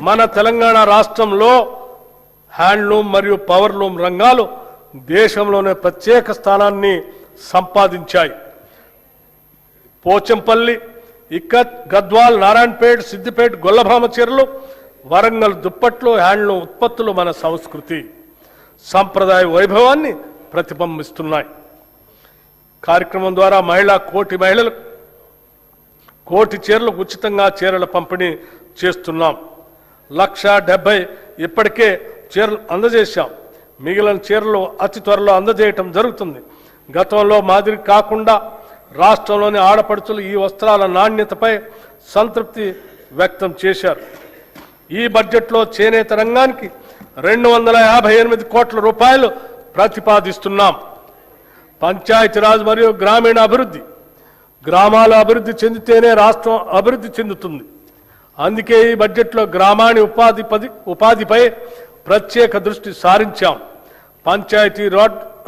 మన తెలంగాణ రాష్ట్రంలో హ్యాండ్లూమ్ మరియు పవర్లూమ్ రంగాలు దేశంలోనే ప్రత్యేక స్థానాన్ని సంపాదించాయి. పోచంపల్లి, ఇక్కత్, గద్వాల్, నారాయణపేట్, సిద్దిపేట గొల్లభామ చీరలు, వరంగల్ దుప్పట్లు, హ్యాండ్లూమ్ ఉత్పత్తులు మన సంస్కృతి సంప్రదాయ వైభవాన్ని ప్రతిబింబిస్తున్నాయి. కార్యక్రమం ద్వారా కోటి కోటి చీరలకు ఉచితంగా చీరల పంపిణీ చేస్తున్నాం. 1,70,000 ఇప్పటికే చీరలు అందజేశాం. మిగిలిన చీరలు అతి త్వరలో అందజేయటం జరుగుతుంది. గతంలో మాదిరి కాకుండా రాష్ట్రంలోని ఆడపడుచులు ఈ వస్త్రాల నాణ్యతపై సంతృప్తి వ్యక్తం చేశారు. ఈ బడ్జెట్లో చేనేత రంగానికి 258 కోట్ల రూపాయలు ప్రతిపాదిస్తున్నాం. పంచాయతీరాజ్ మరియు గ్రామీణ అభివృద్ధి, గ్రామాల అభివృద్ధి చెందితేనే రాష్ట్రం అభివృద్ధి చెందుతుంది. అందుకే ఈ బడ్జెట్లో గ్రామాణి ఉపాధిపై ప్రత్యేక దృష్టి సారించాం. పంచాయతీ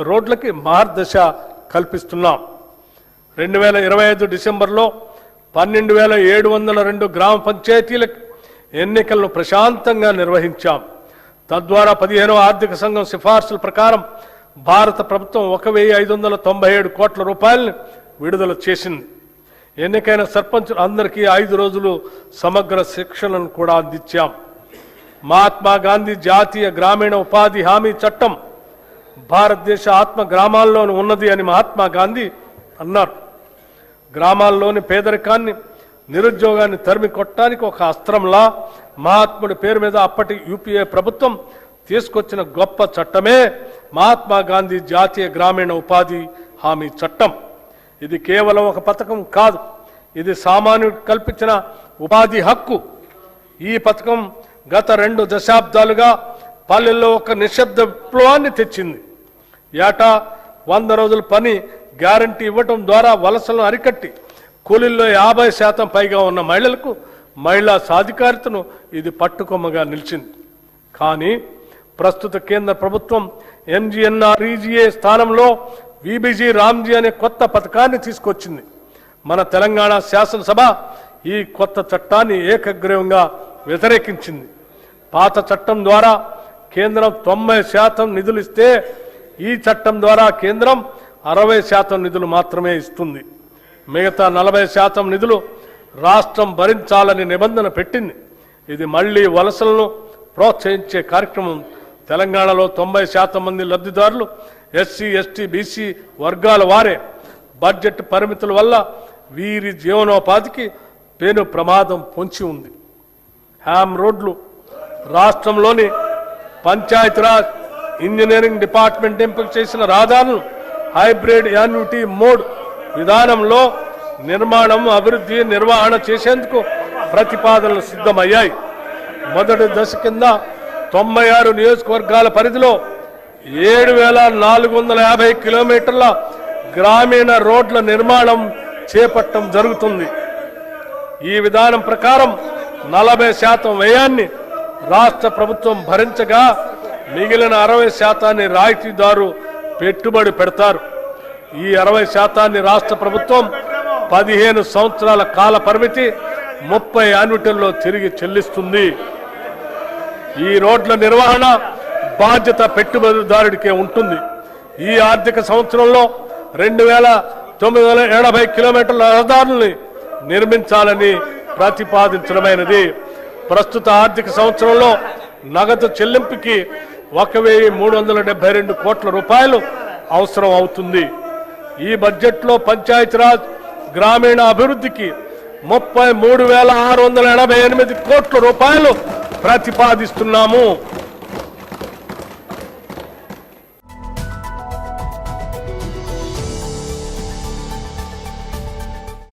రోడ్లకి మార్గదర్శ కల్పిస్తున్నాం. 2025 డిసెంబర్లో 12,702 గ్రామ పంచాయతీలకు ఎన్నికలను ప్రశాంతంగా నిర్వహించాం. తద్వారా 15వ ఆర్థిక సంఘం సిఫార్సుల ప్రకారం భారత ప్రభుత్వం 1,597 కోట్ల రూపాయలను విడుదల చేసింది. ఎన్నికైన సర్పంచులు అందరికీ 5 రోజులు సమగ్ర శిక్షణను కూడా అందించాం. మహాత్మా గాంధీ జాతీయ గ్రామీణ ఉపాధి హామీ చట్టం భారతదేశ ఆత్మ గ్రామాల్లోనూ ఉన్నది అని మహాత్మా గాంధీ అన్నారు. గ్రామాల్లోని పేదరికాన్ని, నిరుద్యోగాన్ని తరిమి కొట్టడానికి ఒక అస్త్రంలా మహాత్ముడి పేరు మీద అప్పటి యూపీఏ ప్రభుత్వం తీసుకొచ్చిన గొప్ప చట్టమే మహాత్మా గాంధీ జాతీయ గ్రామీణ ఉపాధి హామీ చట్టం. ఇది కేవలం ఒక పథకం కాదు, ఇది సామాన్యుడికి కల్పించిన ఉపాధి హక్కు. ఈ పథకం గత 2 దశాబ్దాలుగా పల్లెల్లో ఒక నిశ్శబ్ద విప్లవాన్ని తెచ్చింది. ఏటా 100 రోజుల పని గ్యారంటీ ఇవ్వటం ద్వారా వలసలను అరికట్టి కూలీల్లో 50% పైగా ఉన్న మహిళలకు మహిళా సాధికారితను ఇది పట్టుకొమ్మగా నిలిచింది. కానీ ప్రస్తుత కేంద్ర ప్రభుత్వం ఎంజీఎన్ఆర్ఈజీఏ స్థానంలో వీబీజీ రామ్జీ అనే కొత్త పథకాన్ని తీసుకొచ్చింది. మన తెలంగాణ శాసనసభ ఈ కొత్త చట్టాన్ని ఏకగ్రీవంగా వ్యతిరేకించింది. పాత చట్టం ద్వారా కేంద్రం 90% నిధులు ఇస్తే ఈ చట్టం ద్వారా కేంద్రం 60% నిధులు మాత్రమే ఇస్తుంది. మిగతా 40% నిధులు రాష్ట్రం భరించాలని నిబంధన పెట్టింది. ఇది మళ్లీ వలసలను ప్రోత్సహించే కార్యక్రమం. తెలంగాణలో 90% మంది లబ్ధిదారులు ఎస్సీ, ఎస్టీ, బీసీ వర్గాల వారే. బడ్జెట్ పరిమితుల వల్ల వీరి జీవనోపాధికి పెను ప్రమాదం పొంచి ఉంది. హ్యామ్ రోడ్లు రాష్ట్రంలోని పంచాయతీరాజ్ ఇంజనీరింగ్ డిపార్ట్మెంట్ ఎంపిక చేసిన రహదారులను హైబ్రిడ్ యాన్యుటీ మోడ్ విధానంలో నిర్మాణం, అభివృద్ధి, నిర్వహణ చేసేందుకు ప్రతిపాదనలు సిద్ధమయ్యాయి. మొదటి దశ కింద 96 నియోజకవర్గాల పరిధిలో 7,450 కిలోమీటర్ల గ్రామీణ రోడ్ల నిర్మాణం చేపట్టడం జరుగుతుంది. ఈ విధానం ప్రకారం 40% వ్యయాన్ని రాష్ట్ర ప్రభుత్వం భరించగా మిగిలిన 60% రాయితీదారు పెట్టుబడి పెడతారు. ఈ 60% రాష్ట్ర ప్రభుత్వం 15 సంవత్సరాల కాల పరిమితి 30 యాన్యుటీల్లో తిరిగి చెల్లిస్తుంది. ఈ రోడ్ల నిర్వహణ బాధ్యత పెట్టుబడిదారుడికే ఉంటుంది. ఈ ఆర్థిక సంవత్సరంలో 2,980 కిలోమీటర్ల రహదారుల్ని నిర్మించాలని ప్రతిపాదించడమైనది. ప్రస్తుత ఆర్థిక సంవత్సరంలో నగదు చెల్లింపుకి 1,372 కోట్ల రూపాయలు అవసరం అవుతుంది. ఈ బడ్జెట్లో పంచాయతీరాజ్ గ్రామీణ అభివృద్ధికి 33,688 కోట్ల రూపాయలు ప్రతిపాదిస్తున్నాము.